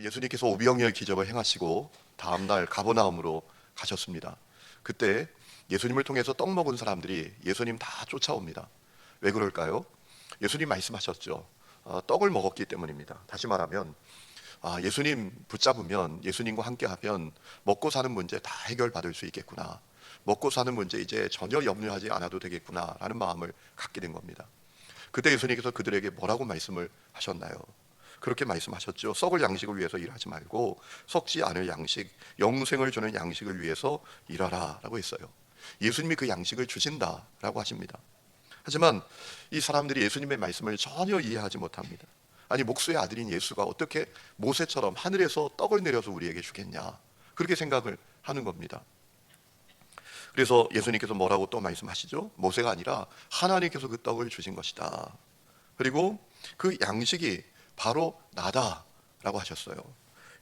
예수님께서 오병이어 기적을 행하시고 다음날 가버나움으로 가셨습니다. 그때 예수님을 통해서 떡 먹은 사람들이 예수님 다 쫓아옵니다. 왜 그럴까요? 예수님 말씀하셨죠. 떡을 먹었기 때문입니다. 다시 말하면 예수님 붙잡으면, 예수님과 함께하면 먹고 사는 문제 다 해결받을 수 있겠구나, 먹고 사는 문제 이제 전혀 염려하지 않아도 되겠구나 라는 마음을 갖게 된 겁니다. 그때 예수님께서 그들에게 뭐라고 말씀을 하셨나요? 그렇게 말씀하셨죠. 썩을 양식을 위해서 일하지 말고 썩지 않을 양식, 영생을 주는 양식을 위해서 일하라 라고 했어요. 예수님이 그 양식을 주신다라고 하십니다. 하지만 이 사람들이 예수님의 말씀을 전혀 이해하지 못합니다. 아니, 목수의 아들인 예수가 어떻게 모세처럼 하늘에서 떡을 내려서 우리에게 주겠냐, 그렇게 생각을 하는 겁니다. 그래서 예수님께서 뭐라고 또 말씀하시죠? 모세가 아니라 하나님께서 그 떡을 주신 것이다. 그리고 그 양식이 바로 나다라고 하셨어요.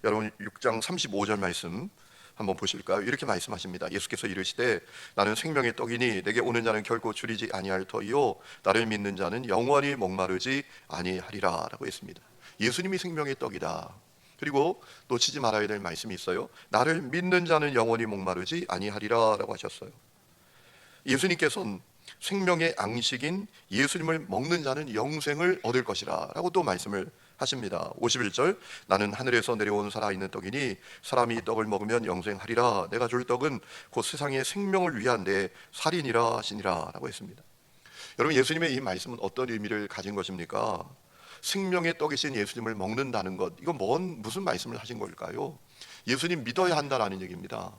여러분 6장 35절 말씀 한번 보실까요? 이렇게 말씀하십니다. 예수께서 이르시되 나는 생명의 떡이니 내게 오는 자는 결코 줄이지 아니할 터이요 나를 믿는 자는 영원히 목마르지 아니하리라 라고 했습니다. 예수님이 생명의 떡이다. 그리고 놓치지 말아야 될 말씀이 있어요. 나를 믿는 자는 영원히 목마르지 아니하리라 라고 하셨어요. 예수님께서는 생명의 양식인 예수님을 먹는 자는 영생을 얻을 것이라 라고 또 말씀을 하십니다. 51절 나는 하늘에서 내려온 살아있는 떡이니 사람이 이 떡을 먹으면 영생하리라. 내가 줄 떡은 곧 세상의 생명을 위한 내 살이니라 하시니라 라고 했습니다. 여러분, 예수님의 이 말씀은 어떤 의미를 가진 것입니까? 생명의 떡이신 예수님을 먹는다는 것, 이거 무슨 말씀을 하신 걸까요? 예수님 믿어야 한다라는 얘기입니다.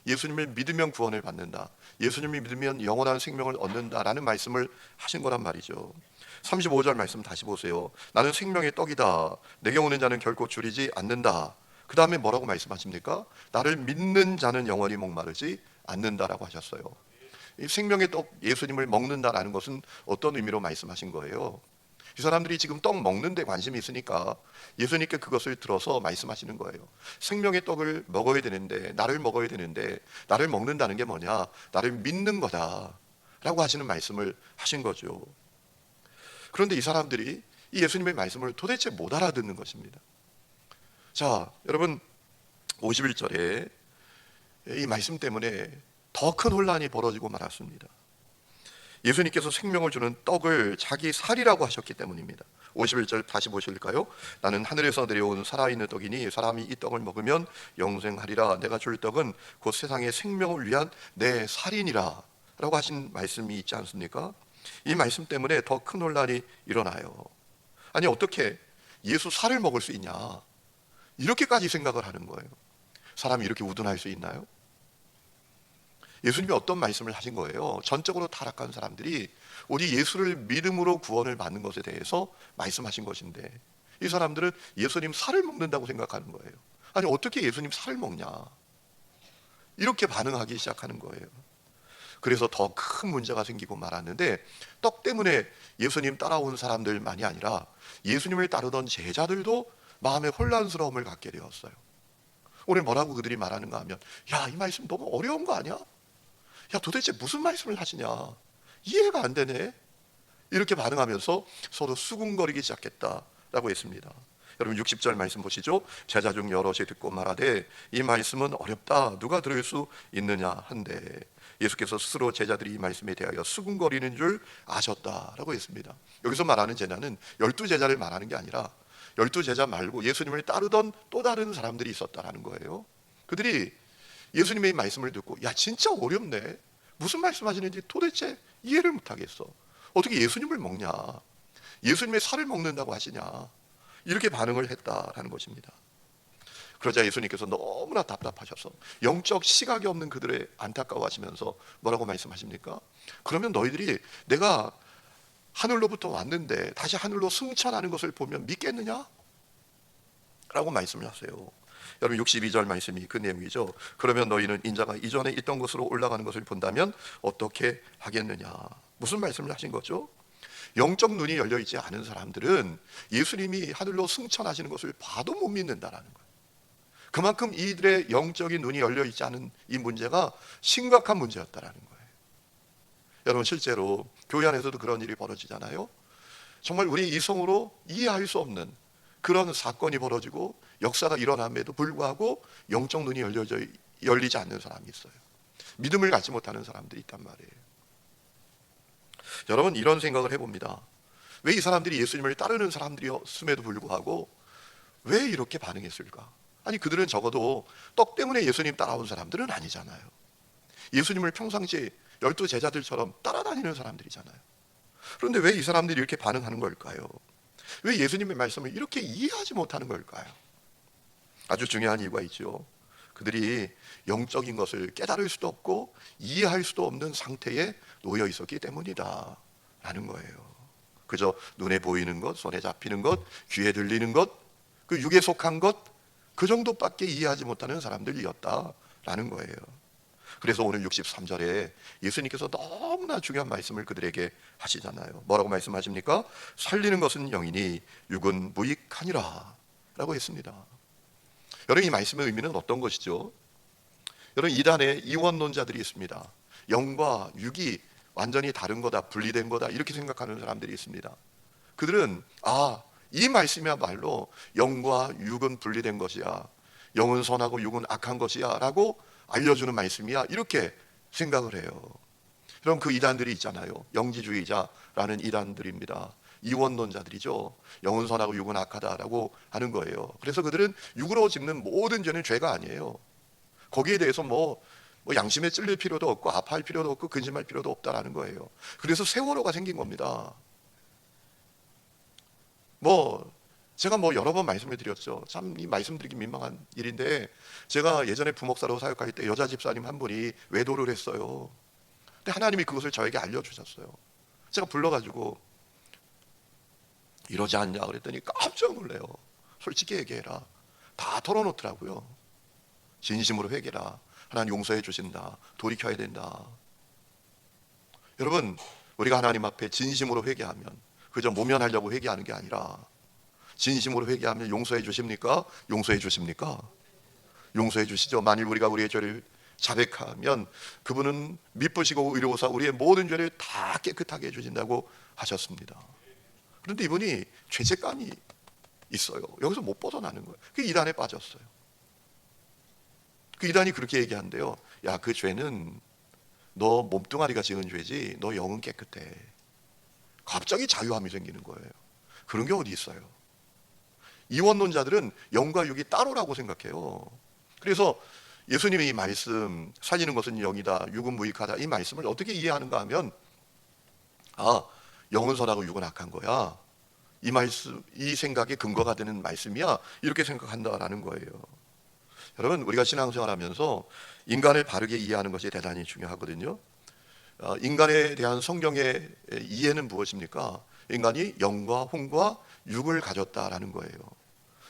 예수님을 믿으면 구원을 받는다, 예수님을 믿으면 영원한 생명을 얻는다라는 말씀을 하신 거란 말이죠. 35절 말씀 다시 보세요. 나는 생명의 떡이다. 내게 오는 자는 결코 줄이지 않는다. 그 다음에 뭐라고 말씀하십니까? 나를 믿는 자는 영원히 목마르지 않는다라고 하셨어요. 이 생명의 떡 예수님을 먹는다라는 것은 어떤 의미로 말씀하신 거예요? 이 사람들이 지금 떡 먹는 데 관심이 있으니까 예수님께 그것을 들어서 말씀하시는 거예요. 생명의 떡을 먹어야 되는데, 나를 먹어야 되는데, 나를 먹는다는 게 뭐냐? 나를 믿는 거다 라고 하시는 말씀을 하신 거죠. 그런데 이 사람들이 이 예수님의 말씀을 도대체 못 알아듣는 것입니다. 자, 여러분 51절에 이 말씀 때문에 더 큰 혼란이 벌어지고 말았습니다. 예수님께서 생명을 주는 떡을 자기 살이라고 하셨기 때문입니다. 51절 다시 보실까요? 나는 하늘에서 내려온 살아있는 떡이니 사람이 이 떡을 먹으면 영생하리라. 내가 줄 떡은 곧 세상의 생명을 위한 내 살이니라 라고 하신 말씀이 있지 않습니까? 이 말씀 때문에 더 큰 혼란이 일어나요. 아니, 어떻게 예수 살을 먹을 수 있냐, 이렇게까지 생각을 하는 거예요. 사람이 이렇게 우둔할 수 있나요? 예수님이 어떤 말씀을 하신 거예요? 전적으로 타락한 사람들이 우리 예수를 믿음으로 구원을 받는 것에 대해서 말씀하신 것인데, 이 사람들은 예수님 살을 먹는다고 생각하는 거예요. 아니, 어떻게 예수님 살을 먹냐, 이렇게 반응하기 시작하는 거예요. 그래서 더 큰 문제가 생기고 말았는데, 떡 때문에 예수님 따라온 사람들만이 아니라 예수님을 따르던 제자들도 마음의 혼란스러움을 갖게 되었어요. 오늘 뭐라고 그들이 말하는가 하면, 야, 이 말씀 너무 어려운 거 아니야? 야, 도대체 무슨 말씀을 하시냐, 이해가 안 되네, 이렇게 반응하면서 서로 수군거리기 시작했다라고 했습니다. 여러분 60절 말씀 보시죠. 제자 중 여럿이 듣고 말하되 이 말씀은 어렵다, 누가 들을 수 있느냐 한데, 예수께서 스스로 제자들이 이 말씀에 대하여 수군거리는 줄 아셨다라고 했습니다. 여기서 말하는 제자는 12제자를 말하는 게 아니라 12제자 말고 예수님을 따르던 또 다른 사람들이 있었다라는 거예요. 그들이 예수님의 말씀을 듣고, 야, 진짜 어렵네, 무슨 말씀하시는지 도대체 이해를 못하겠어, 어떻게 예수님을 먹냐, 예수님의 살을 먹는다고 하시냐, 이렇게 반응을 했다라는 것입니다. 그러자 예수님께서 너무나 답답하셔서 영적 시각이 없는 그들의 안타까워하시면서 뭐라고 말씀하십니까? 그러면 너희들이 내가 하늘로부터 왔는데 다시 하늘로 승천하는 것을 보면 믿겠느냐? 라고 말씀을 하세요. 여러분 62절 말씀이 그 내용이죠. 그러면 너희는 인자가 이전에 있던 곳으로 올라가는 것을 본다면 어떻게 하겠느냐. 무슨 말씀을 하신 거죠? 영적 눈이 열려있지 않은 사람들은 예수님이 하늘로 승천하시는 것을 봐도 못 믿는다라는 거예요. 그만큼 이들의 영적인 눈이 열려있지 않은 이 문제가 심각한 문제였다라는 거예요. 여러분, 실제로 교회 안에서도 그런 일이 벌어지잖아요. 정말 우리 이성으로 이해할 수 없는 그런 사건이 벌어지고 역사가 일어남에도 불구하고 영적 눈이 열리지 않는 사람이 있어요. 믿음을 갖지 못하는 사람들이 있단 말이에요. 여러분, 이런 생각을 해봅니다. 왜 이 사람들이 예수님을 따르는 사람들이었음에도 불구하고 왜 이렇게 반응했을까? 아니, 그들은 적어도 떡 때문에 예수님 따라온 사람들은 아니잖아요. 예수님을 평상시에 12 제자들처럼 따라다니는 사람들이잖아요. 그런데 왜 이 사람들이 이렇게 반응하는 걸까요? 왜 예수님의 말씀을 이렇게 이해하지 못하는 걸까요? 아주 중요한 이유가 있죠. 그들이 영적인 것을 깨달을 수도 없고 이해할 수도 없는 상태에 놓여 있었기 때문이다 라는 거예요. 그저 눈에 보이는 것, 손에 잡히는 것, 귀에 들리는 것, 그 육에 속한 것, 그 정도밖에 이해하지 못하는 사람들이었다라는 거예요. 그래서 오늘 63절에 예수님께서 너무나 중요한 말씀을 그들에게 하시잖아요. 뭐라고 말씀하십니까? 살리는 것은 영이니 육은 무익하니라 라고 했습니다. 여러분, 이 말씀의 의미는 어떤 것이죠? 여러분, 이단에 이원론자들이 있습니다. 영과 육이 완전히 다른 거다, 분리된 거다 이렇게 생각하는 사람들이 있습니다. 그들은 이 말씀이야말로 영과 육은 분리된 것이야, 영은 선하고 육은 악한 것이야 라고 알려주는 말씀이야, 이렇게 생각을 해요. 그럼 그 이단들이 있잖아요. 영지주의자라는 이단들입니다. 이원론자들이죠. 영은 선하고 육은 악하다라고 하는 거예요. 그래서 그들은 육으로 짓는 모든 죄는 죄가 아니에요. 거기에 대해서 뭐 양심에 찔릴 필요도 없고 아파할 필요도 없고 근심할 필요도 없다라는 거예요. 그래서 세월호가 생긴 겁니다. 제가 여러 번 말씀을 드렸죠. 참 이 말씀드리기 민망한 일인데, 제가 예전에 부목사로 사역할 때 여자 집사님 한 분이 외도를 했어요. 근데 하나님이 그것을 저에게 알려주셨어요. 제가 불러가지고 이러지 않냐 그랬더니 깜짝 놀래요. 솔직히 얘기해라. 다 털어놓더라고요. 진심으로 회개라. 하나님 용서해 주신다. 돌이켜야 된다. 여러분, 우리가 하나님 앞에 진심으로 회개하면 그저 모면하려고 회개하는 게 아니라 진심으로 회개하면 용서해 주십니까? 용서해 주십니까? 용서해 주시죠. 만일 우리가 우리의 죄를 자백하면 그분은 미쁘시고 의로우사 우리의 모든 죄를 다 깨끗하게 해주신다고 하셨습니다. 그런데 이분이 죄책감이 있어요. 여기서 못 벗어나는 거예요. 그 이단에 빠졌어요. 그 이단이 그렇게 얘기한대요. 야, 그 죄는 너 몸뚱아리가 지은 죄지 너 영은 깨끗해. 갑자기 자유함이 생기는 거예요. 그런 게 어디 있어요? 이원론자들은 영과 육이 따로라고 생각해요. 그래서 예수님의 이 말씀, 살리는 것은 영이다, 육은 무익하다, 이 말씀을 어떻게 이해하는가 하면 영은 선하고 육은 악한 거야, 이 말씀, 이 생각의 근거가 되는 말씀이야, 이렇게 생각한다라는 거예요. 여러분, 우리가 신앙생활하면서 인간을 바르게 이해하는 것이 대단히 중요하거든요. 인간에 대한 성경의 이해는 무엇입니까? 인간이 영과 혼과 육을 가졌다라는 거예요.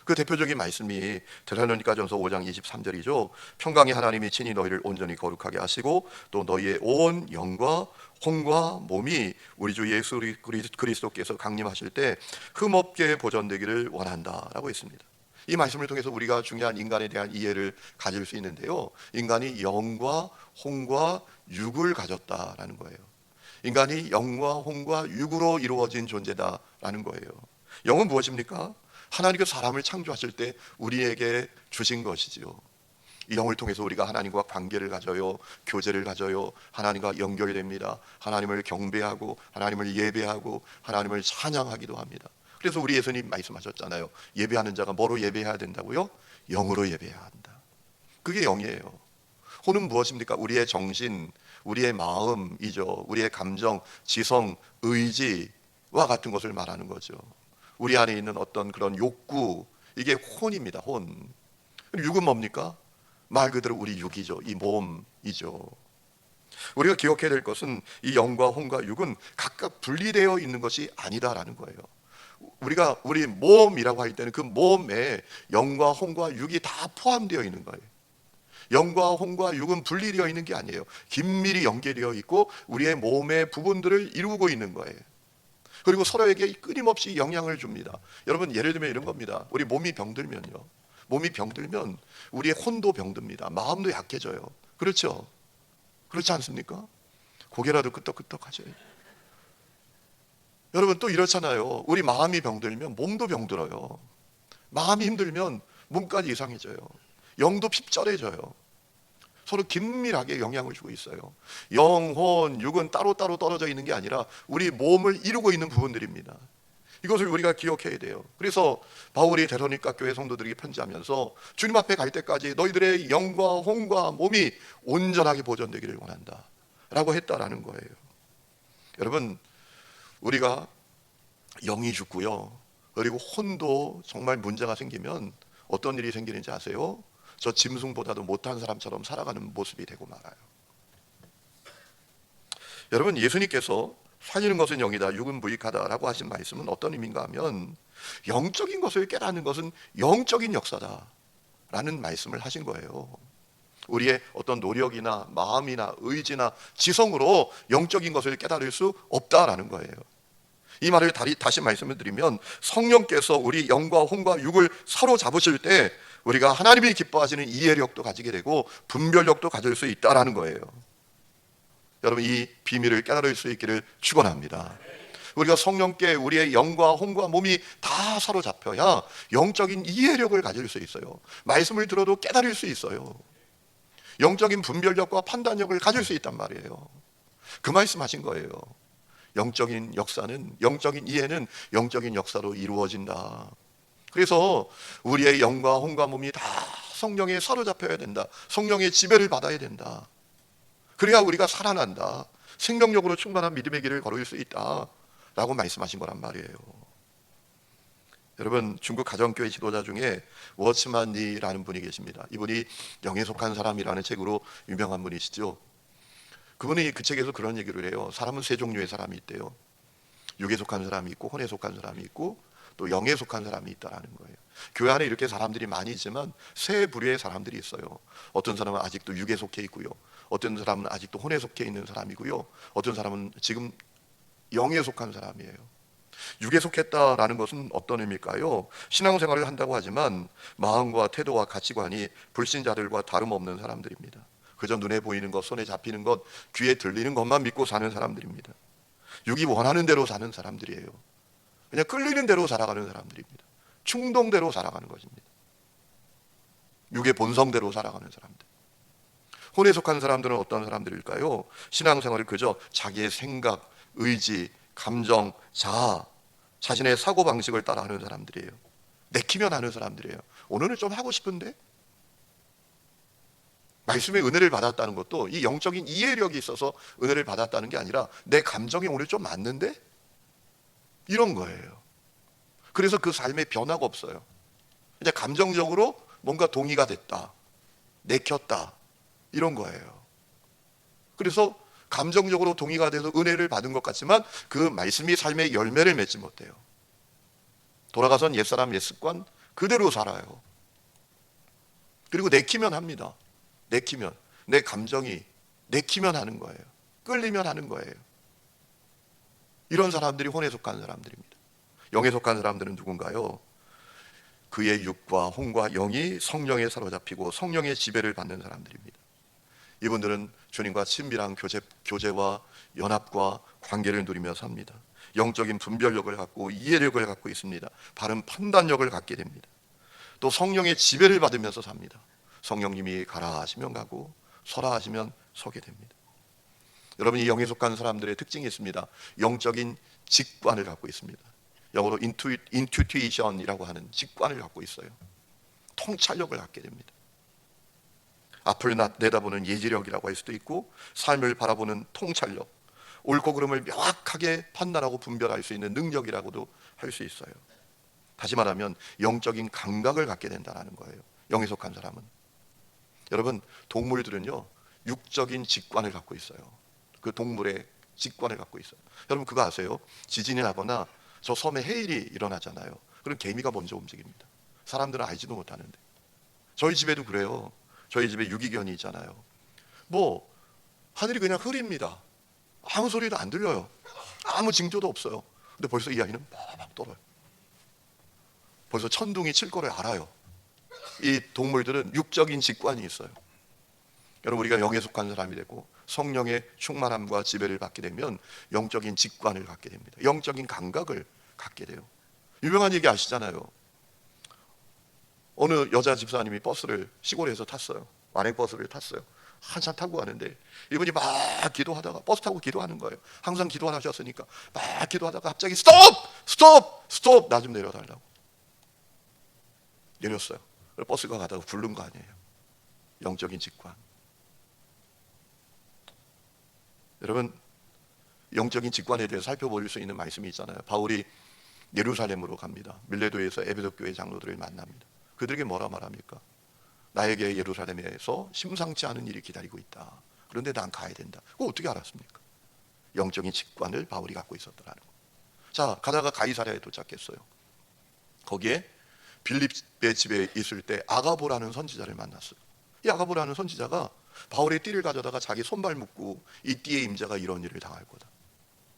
그 대표적인 말씀이 데살로니가전서 5장 23절이죠. 평강의 하나님이 친히 너희를 온전히 거룩하게 하시고 또 너희의 온 영과 혼과 몸이 우리 주 예수 그리스도께서 강림하실 때 흠없게 보존되기를 원한다라고 했습니다. 이 말씀을 통해서 우리가 중요한 인간에 대한 이해를 가질 수 있는데요, 인간이 영과 혼과 육을 가졌다라는 거예요. 인간이 영과 혼과 육으로 이루어진 존재다라는 거예요. 영은 무엇입니까? 하나님께서 사람을 창조하실 때 우리에게 주신 것이지요. 이 영을 통해서 우리가 하나님과 관계를 가져요, 교제를 가져요, 하나님과 연결됩니다. 하나님을 경배하고 하나님을 예배하고 하나님을 찬양하기도 합니다. 그래서 우리 예수님 말씀하셨잖아요. 예배하는 자가 뭐로 예배해야 된다고요? 영으로 예배해야 한다. 그게 영이에요. 혼은 무엇입니까? 우리의 정신, 우리의 마음이죠. 우리의 감정, 지성, 의지와 같은 것을 말하는 거죠. 우리 안에 있는 어떤 그런 욕구, 이게 혼입니다. 혼. 육은 뭡니까? 말 그대로 우리 육이죠. 이 몸이죠. 우리가 기억해야 될 것은 이 영과 혼과 육은 각각 분리되어 있는 것이 아니다라는 거예요. 우리가 우리 몸이라고 할 때는 그 몸에 영과 혼과 육이 다 포함되어 있는 거예요. 영과 혼과 육은 분리되어 있는 게 아니에요. 긴밀히 연계되어 있고 우리의 몸의 부분들을 이루고 있는 거예요. 그리고 서로에게 끊임없이 영향을 줍니다. 여러분, 예를 들면 이런 겁니다. 우리 몸이 병들면요, 몸이 병들면 우리의 혼도 병듭니다. 마음도 약해져요. 그렇죠? 그렇지 않습니까? 고개라도 끄덕끄덕 하죠. 여러분, 또 이렇잖아요. 우리 마음이 병들면 몸도 병들어요. 마음이 힘들면 몸까지 이상해져요. 영도 핍절해져요. 서로 긴밀하게 영향을 주고 있어요. 영혼, 육은 따로따로 떨어져 있는 게 아니라 우리 몸을 이루고 있는 부분들입니다. 이것을 우리가 기억해야 돼요. 그래서 바울이 데살로니가 교회 성도들에게 편지하면서 주님 앞에 갈 때까지 너희들의 영과 혼과 몸이 온전하게 보존되기를 원한다 라고 했다라는 거예요. 여러분, 우리가 영이 죽고요, 그리고 혼도 정말 문제가 생기면 어떤 일이 생기는지 아세요? 저 짐승보다도 못한 사람처럼 살아가는 모습이 되고 말아요. 여러분, 예수님께서 살리는 것은 영이다, 육은 무익하다라고 하신 말씀은 어떤 의미인가 하면 영적인 것을 깨닫는 것은 영적인 역사다 라는 말씀을 하신 거예요. 우리의 어떤 노력이나 마음이나 의지나 지성으로 영적인 것을 깨달을 수 없다라는 거예요. 이 말을 다시 말씀을 드리면 성령께서 우리 영과 혼과 육을 서로 잡으실 때 우리가 하나님이 기뻐하시는 이해력도 가지게 되고 분별력도 가질 수 있다라는 거예요. 여러분, 이 비밀을 깨달을 수 있기를 축원합니다. 우리가 성령께 우리의 영과 혼과 몸이 다 사로잡혀야 영적인 이해력을 가질 수 있어요. 말씀을 들어도 깨달을 수 있어요. 영적인 분별력과 판단력을 가질 수 있단 말이에요. 그 말씀하신 거예요. 영적인 역사는, 영적인 이해는 영적인 역사로 이루어진다. 그래서 우리의 영과 혼과 몸이 다 성령에 사로잡혀야 된다. 성령의 지배를 받아야 된다. 그래야 우리가 살아난다. 생명력으로 충만한 믿음의 길을 걸을 수 있다 라고 말씀하신 거란 말이에요. 여러분, 중국 가정교회 지도자 중에 워츠만 리라는 분이 계십니다. 이분이 영에 속한 사람이라는 책으로 유명한 분이시죠. 그분이 그 책에서 그런 얘기를 해요. 사람은 세 종류의 사람이 있대요. 육에 속한 사람이 있고 혼에 속한 사람이 있고 또 영에 속한 사람이 있다라는 거예요. 교회 안에 이렇게 사람들이 많이 있지만 세 부류의 사람들이 있어요. 어떤 사람은 아직도 육에 속해 있고요, 어떤 사람은 아직도 혼에 속해 있는 사람이고요, 어떤 사람은 지금 영에 속한 사람이에요. 육에 속했다라는 것은 어떤 의미일까요? 신앙생활을 한다고 하지만 마음과 태도와 가치관이 불신자들과 다름없는 사람들입니다. 그저 눈에 보이는 것, 손에 잡히는 것, 귀에 들리는 것만 믿고 사는 사람들입니다. 육이 원하는 대로 사는 사람들이에요. 그냥 끌리는 대로 살아가는 사람들입니다. 충동대로 살아가는 것입니다. 육의 본성대로 살아가는 사람들. 혼에 속한 사람들은 어떤 사람들일까요? 신앙생활을 그저 자기의 생각, 의지, 감정, 자아, 자신의 사고방식을 따라하는 사람들이에요. 내키면 하는 사람들이에요. 오늘은 좀 하고 싶은데? 말씀의 은혜를 받았다는 것도 이 영적인 이해력이 있어서 은혜를 받았다는 게 아니라 내 감정이 오늘 좀 맞는데? 이런 거예요. 그래서 그 삶에 변화가 없어요. 이제 감정적으로 뭔가 동의가 됐다, 내켰다, 이런 거예요. 그래서 감정적으로 동의가 돼서 은혜를 받은 것 같지만 그 말씀이 삶의 열매를 맺지 못해요. 돌아가선 옛사람 옛습관 그대로 살아요. 그리고 내키면 합니다. 내키면, 내 감정이 내키면 하는 거예요. 끌리면 하는 거예요. 이런 사람들이 혼에 속한 사람들입니다. 영에 속한 사람들은 누군가요? 그의 육과 혼과 영이 성령에 사로잡히고 성령의 지배를 받는 사람들입니다. 이분들은 주님과 친밀한 교제와 연합과 관계를 누리며 삽니다. 영적인 분별력을 갖고 이해력을 갖고 있습니다. 바른 판단력을 갖게 됩니다. 또 성령의 지배를 받으면서 삽니다. 성령님이 가라 하시면 가고 서라 하시면 서게 됩니다. 여러분, 이 영에 속한 사람들의 특징이 있습니다. 영적인 직관을 갖고 있습니다. 영어로 인투이션이라고 하는 직관을 갖고 있어요. 통찰력을 갖게 됩니다. 앞을 내다보는 예지력이라고 할 수도 있고, 삶을 바라보는 통찰력, 옳고 그름을 명확하게 판단하고 분별할 수 있는 능력이라고도 할 수 있어요. 다시 말하면 영적인 감각을 갖게 된다는 거예요. 영에 속한 사람은. 여러분, 동물들은요 육적인 직관을 갖고 있어요. 그 동물의 직관을 갖고 있어요. 여러분, 그거 아세요? 지진이 나거나 저 섬에 해일이 일어나잖아요. 그럼 개미가 먼저 움직입니다. 사람들은 알지도 못하는데. 저희 집에도 그래요. 저희 집에 유기견이 있잖아요. 뭐 하늘이 그냥 흐립니다. 아무 소리도 안 들려요. 아무 징조도 없어요. 근데 벌써 이 아이는 막 떨어요. 벌써 천둥이 칠 거를 알아요. 이 동물들은 육적인 직관이 있어요. 여러분, 우리가 영에 속한 사람이 되고 성령의 충만함과 지배를 받게 되면 영적인 직관을 갖게 됩니다. 영적인 감각을 갖게 돼요. 유명한 얘기 아시잖아요. 어느 여자 집사님이 버스를 시골에서 탔어요. 완행버스를 탔어요. 한참 타고 가는데 이분이 막 기도하다가, 버스 타고 기도하는 거예요. 항상 기도하셨으니까 막 기도하다가 갑자기 스톱! 스톱! 스톱! 나 좀 내려달라고. 내렸어요. 버스가 가다가 굴른 거 아니에요. 영적인 직관. 여러분, 영적인 직관에 대해서 살펴볼 수 있는 말씀이 있잖아요. 바울이 예루살렘으로 갑니다. 밀레도에서 에베소 교회 장로들을 만납니다. 그들에게 뭐라 말합니까? 나에게 예루살렘에서 심상치 않은 일이 기다리고 있다. 그런데 난 가야 된다. 그거 어떻게 알았습니까? 영적인 직관을 바울이 갖고 있었더라는 거. 자, 가다가 가이사랴에 도착했어요. 거기에 빌립의 집에 있을 때 아가보라는 선지자를 만났어요. 이 아가보라는 선지자가 바울의 띠를 가져다가 자기 손발 묶고 이 띠의 임자가 이런 일을 당할 거다.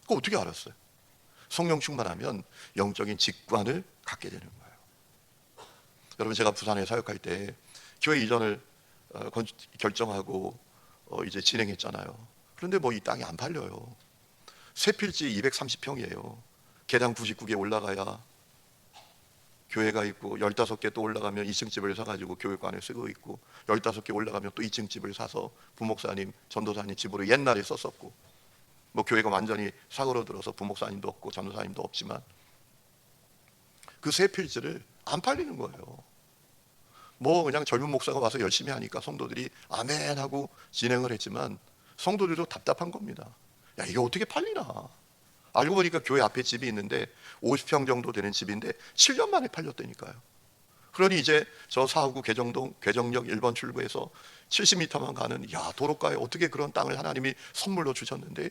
그거 어떻게 알았어요? 성령 충만하면 영적인 직관을 갖게 되는 거예요. 여러분, 제가 부산에 사역할 때 교회 이전을 결정하고 이제 진행했잖아요. 그런데 뭐 이 땅이 안 팔려요. 세 필지 230평이에요. 계단 99개 올라가야 교회가 있고, 15개 또 올라가면 2층 집을 사가지고 교육관을 쓰고 있고, 15개 올라가면 또 2층 집을 사서 부목사님, 전도사님 집으로 옛날에 썼었고, 뭐 교회가 완전히 사그러들어서 부목사님도 없고 전도사님도 없지만 그 세 필지를 안 팔리는 거예요. 뭐 그냥 젊은 목사가 와서 열심히 하니까 성도들이 아멘 하고 진행을 했지만 성도들도 답답한 겁니다. 야, 이게 어떻게 팔리나? 알고 보니까 교회 앞에 집이 있는데 50평 정도 되는 집인데 7년 만에 팔렸다니까요. 그러니 이제 저 사하구 개정동 괴정역 1번 출구에서 70m만 가는, 야, 도로가에 어떻게 그런 땅을 하나님이 선물로 주셨는데,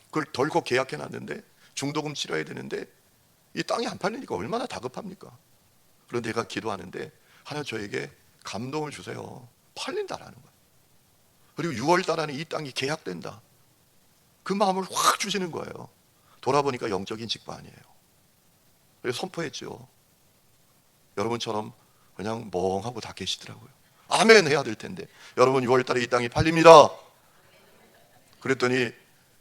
그걸 덜컥 계약해 놨는데 중도금 치러야 되는데 이 땅이 안 팔리니까 얼마나 다급합니까? 그런데 제가 기도하는데 하나님 저에게 감동을 주세요. 팔린다라는 거예요. 그리고 6월 달 안에 이 땅이 계약된다. 그 마음을 확 주시는 거예요. 돌아보니까 영적인 직관이에요. 그래서 선포했죠. 여러분처럼 그냥 멍하고 다 계시더라고요. 아멘 해야 될 텐데, 여러분 6월 달에 이 땅이 팔립니다. 그랬더니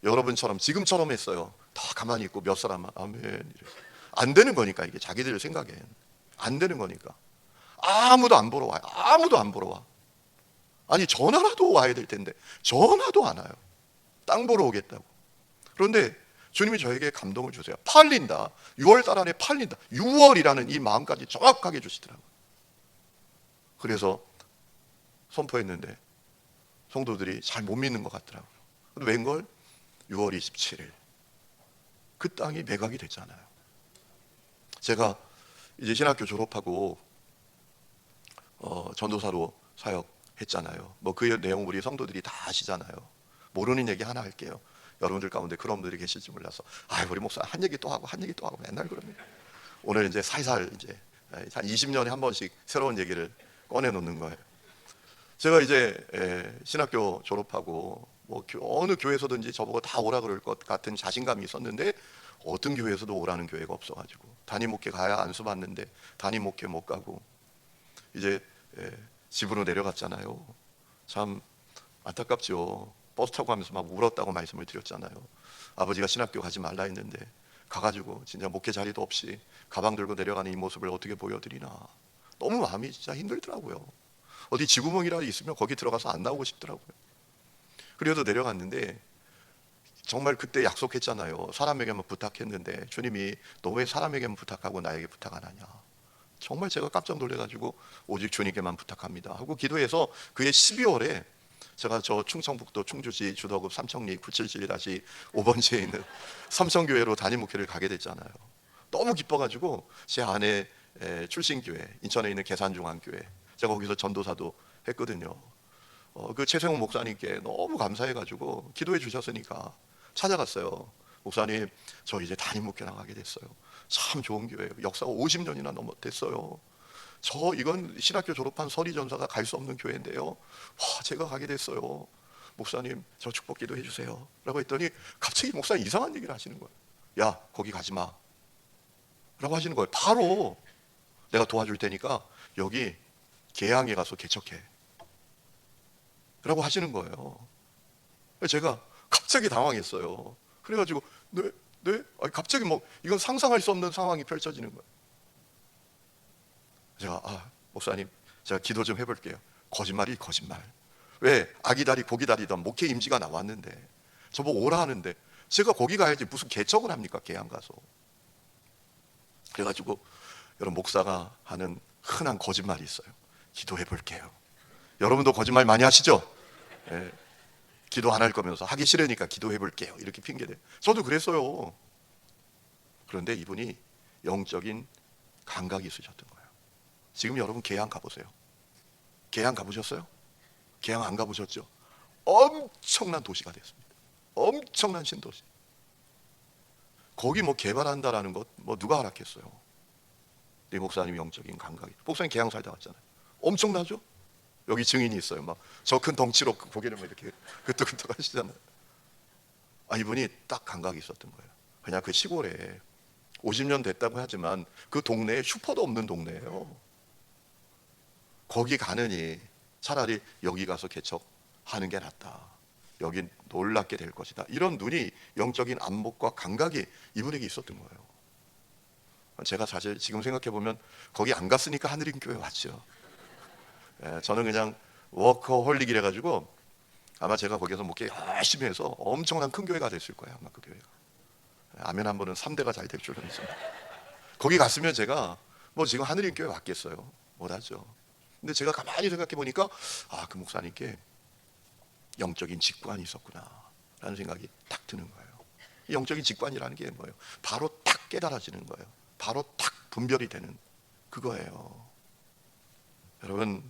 여러분처럼 지금처럼 했어요. 다 가만히 있고 몇 사람만 아멘 이래서. 안 되는 거니까, 이게 자기들 생각엔 안 되는 거니까 아무도 안 보러 와요. 아무도 안 보러 와. 아니, 전화라도 와야 될 텐데 전화도 안 와요. 땅 보러 오겠다고. 그런데 주님이 저에게 감동을 주세요. 팔린다. 6월 달 안에 팔린다. 6월이라는 이 마음까지 정확하게 주시더라고요. 그래서 선포했는데 성도들이 잘 못 믿는 것 같더라고요. 근데 웬걸 6월 27일 그 땅이 매각이 됐잖아요. 제가 이제 신학교 졸업하고 전도사로 사역했잖아요. 뭐 그 내용 우리 성도들이 다 아시잖아요. 모르는 얘기 하나 할게요. 여러분들 가운데 그런 분들이 계실지 몰라서, 아, 우리 목사 한 얘기 또 하고 한 얘기 또 하고 맨날 그럽니다. 오늘 이제 살살 이제 한 20년에 한 번씩 새로운 얘기를 꺼내 놓는 거예요. 제가 이제 신학교 졸업하고 뭐 어느 교회에서든지 저보고 다 오라 그럴 것 같은 자신감이 있었는데 어떤 교회에서도 오라는 교회가 없어가지고 담임 목회 가야 안수 받는데 담임 목회 못 가고 이제 집으로 내려갔잖아요. 참 안타깝죠. 버스 타고 가면서 막 울었다고 말씀을 드렸잖아요. 아버지가 신학교 가지 말라 했는데 가가지고 진짜 목회 자리도 없이 가방 들고 내려가는 이 모습을 어떻게 보여드리나. 너무 마음이 진짜 힘들더라고요. 어디 지구멍이라도 있으면 거기 들어가서 안 나오고 싶더라고요. 그래도 내려갔는데 정말 그때 약속했잖아요. 사람에게만 부탁했는데 주님이 너 왜 사람에게만 부탁하고 나에게 부탁 안 하냐. 정말 제가 깜짝 놀래가지고 오직 주님께만 부탁합니다 하고 기도해서 그해 12월에 제가 저 충청북도 충주시 주덕읍 삼청리 977-5번지에 있는 삼성교회로 담임 목회를 가게 됐잖아요. 너무 기뻐가지고 제 아내 출신교회 인천에 있는 계산중앙교회, 제가 거기서 전도사도 했거든요. 그 최세웅 목사님께 너무 감사해가지고 기도해 주셨으니까 찾아갔어요. 목사님, 저 이제 담임 목회 나가게 됐어요. 참 좋은 교회예요. 역사가 50년이나 됐어요. 저 이건 신학교 졸업한 서리 전사가 갈 수 없는 교회인데요. 와, 제가 가게 됐어요. 목사님, 저 축복 기도해 주세요 라고 했더니 갑자기 목사님 이상한 얘기를 하시는 거예요. 야, 거기 가지 마 라고 하시는 거예요. 바로 내가 도와줄 테니까 여기 계양에 가서 개척해 라고 하시는 거예요. 제가 갑자기 당황했어요. 그래가지고 네? 네? 아니, 갑자기 뭐 이건 상상할 수 없는 상황이 펼쳐지는 거예요. 제가 목사님 제가 기도 좀 해볼게요. 거짓말이 거짓말. 왜 아기다리 고기다리던 목회 임지가 나왔는데 저보고 오라 하는데 제가 거기 가야지 무슨 개척을 합니까? 개항 가서. 그래가지고 여러분 목사가 하는 흔한 거짓말이 있어요. 기도해 볼게요. 여러분도 거짓말 많이 하시죠? 예, 기도 안 할 거면서 하기 싫으니까 기도해 볼게요. 이렇게 핑계대요. 저도 그랬어요. 그런데 이분이 영적인 감각이 있으셨던 거예요. 지금 여러분 계양 가보세요. 계양 가보셨어요? 계양 안 가보셨죠? 엄청난 도시가 됐습니다. 엄청난 신도시. 거기 뭐 개발한다라는 것 뭐 누가 허락했어요? 네 목사님 영적인 감각이. 목사님 계양 살다 왔잖아요. 엄청나죠? 여기 증인이 있어요. 막 저 큰 덩치로 고개를 막 이렇게 끄덕끄덕 하시잖아요. 이분이 딱 감각이 있었던 거예요. 그냥 그 시골에 50년 됐다고 하지만 그 동네에 슈퍼도 없는 동네예요. 거기 가느니 차라리 여기 가서 개척하는 게 낫다. 여긴 놀랍게 될 것이다. 이런 눈이 영적인 안목과 감각이 이분에게 있었던 거예요. 제가 사실 지금 생각해 보면 거기 안 갔으니까 하늘인 교회 왔죠. 저는 그냥 워커홀릭이래 가지고 아마 제가 거기서 목회 열심히 해서 엄청난 큰 교회가 됐을 거예요. 아마 그 교회가. 아멘 한 번은 3대가 잘 될 줄은 있습니다. 거기 갔으면 제가 뭐 지금 하늘인 교회 왔겠어요? 못하죠. 근데 제가 가만히 생각해 보니까 그 목사님께 영적인 직관이 있었구나 라는 생각이 딱 드는 거예요. 영적인 직관이라는 게 뭐예요? 바로 딱 깨달아지는 거예요. 바로 딱 분별이 되는 그거예요. 여러분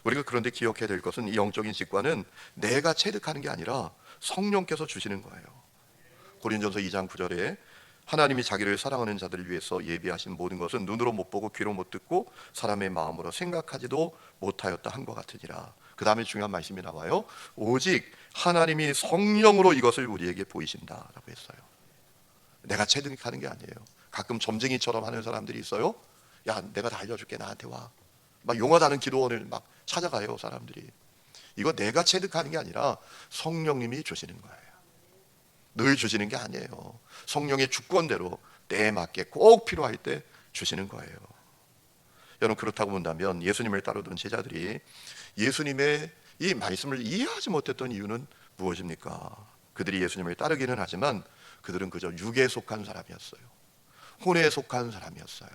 우리가 그런데 기억해야 될 것은 이 영적인 직관은 내가 체득하는 게 아니라 성령께서 주시는 거예요. 고린전서 2장 9절에 하나님이 자기를 사랑하는 자들을 위해서 예비하신 모든 것은 눈으로 못 보고 귀로 못 듣고 사람의 마음으로 생각하지도 못하였다 한 것 같으니라. 그 다음에 중요한 말씀이 나와요. 오직 하나님이 성령으로 이것을 우리에게 보이신다라고 했어요. 내가 체득하는 게 아니에요. 가끔 점쟁이처럼 하는 사람들이 있어요. 야 내가 다 알려줄게 나한테 와. 막 용하다는 기도원을 막 찾아가요 사람들이. 이거 내가 체득하는 게 아니라 성령님이 주시는 거예요. 늘 주시는 게 아니에요. 성령의 주권대로 때에 맞게 꼭 필요할 때 주시는 거예요. 여러분 그렇다고 본다면 예수님을 따르던 제자들이 예수님의 이 말씀을 이해하지 못했던 이유는 무엇입니까? 그들이 예수님을 따르기는 하지만 그들은 그저 육에 속한 사람이었어요. 혼에 속한 사람이었어요.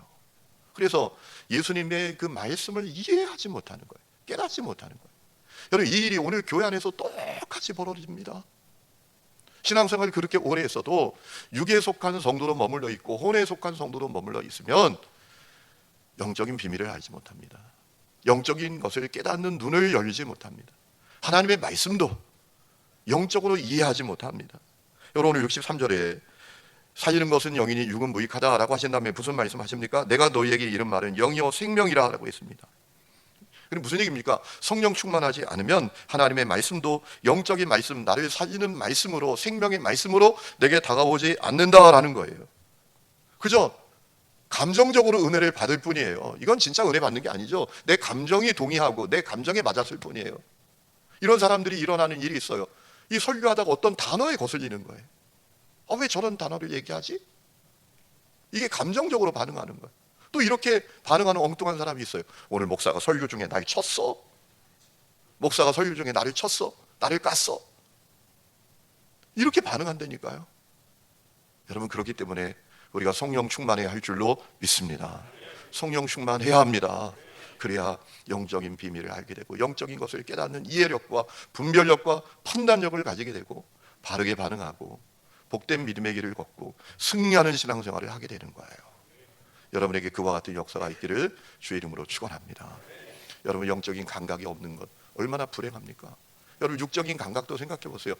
그래서 예수님의 그 말씀을 이해하지 못하는 거예요. 깨닫지 못하는 거예요. 여러분 이 일이 오늘 교회 안에서 똑같이 벌어집니다. 신앙생활을 그렇게 오래 했어도 육에 속한 성도로 머물러 있고 혼에 속한 성도로 머물러 있으면 영적인 비밀을 알지 못합니다. 영적인 것을 깨닫는 눈을 열지 못합니다. 하나님의 말씀도 영적으로 이해하지 못합니다. 여러분 오늘 63절에 살리는 것은 영이니 육은 무익하다라고 하신 다음에 무슨 말씀하십니까? 내가 너희에게 이른 말은 영이요 생명이라 라고 했습니다. 그럼 무슨 얘기입니까? 성령 충만하지 않으면 하나님의 말씀도 영적인 말씀, 나를 살리는 말씀으로 생명의 말씀으로 내게 다가오지 않는다라는 거예요. 그죠? 감정적으로 은혜를 받을 뿐이에요. 이건 진짜 은혜 받는 게 아니죠. 내 감정이 동의하고 내 감정에 맞았을 뿐이에요. 이런 사람들이 일어나는 일이 있어요. 이 설교하다가 어떤 단어에 거슬리는 거예요. 왜 저런 단어를 얘기하지? 이게 감정적으로 반응하는 거예요. 또 이렇게 반응하는 엉뚱한 사람이 있어요. 오늘 목사가 설교 중에 날 쳤어? 목사가 설교 중에 나를 쳤어? 나를 깠어? 이렇게 반응한다니까요. 여러분 그렇기 때문에 우리가 성령 충만해야 할 줄로 믿습니다. 성령 충만해야 합니다. 그래야 영적인 비밀을 알게 되고 영적인 것을 깨닫는 이해력과 분별력과 판단력을 가지게 되고 바르게 반응하고 복된 믿음의 길을 걷고 승리하는 신앙생활을 하게 되는 거예요. 여러분에게 그와 같은 역사가 있기를 주의 이름으로 축원합니다. 여러분 영적인 감각이 없는 것 얼마나 불행합니까? 여러분 육적인 감각도 생각해 보세요.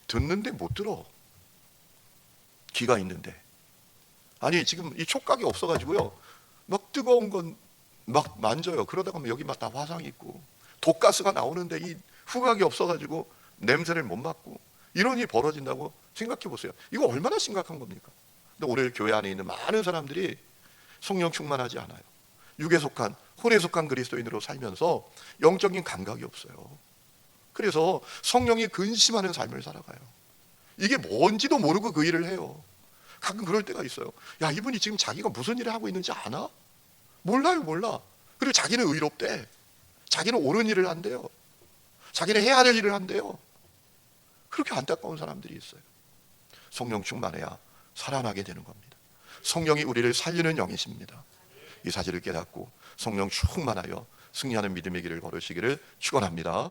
듣는데 못 들어. 귀가 있는데. 아니 지금 이 촉각이 없어가지고요. 막 뜨거운 건 막 만져요. 그러다가 여기 막 다 화상이 있고 독가스가 나오는데 이 후각이 없어가지고 냄새를 못 맡고 이런 일이 벌어진다고 생각해 보세요. 이거 얼마나 심각한 겁니까? 근데 오늘 교회 안에 있는 많은 사람들이 성령 충만하지 않아요. 육에 속한 혼에 속한 그리스도인으로 살면서 영적인 감각이 없어요. 그래서 성령이 근심하는 삶을 살아가요. 이게 뭔지도 모르고 그 일을 해요. 가끔 그럴 때가 있어요. 야 이분이 지금 자기가 무슨 일을 하고 있는지 아나? 몰라요, 몰라. 그리고 자기는 의롭대. 자기는 옳은 일을 한대요. 자기는 해야 될 일을 한대요. 그렇게 안타까운 사람들이 있어요. 성령 충만해야 살아나게 되는 겁니다. 성령이 우리를 살리는 영이십니다. 이 사실을 깨닫고 성령 충만하여 승리하는 믿음의 길을 걸으시기를 축원합니다.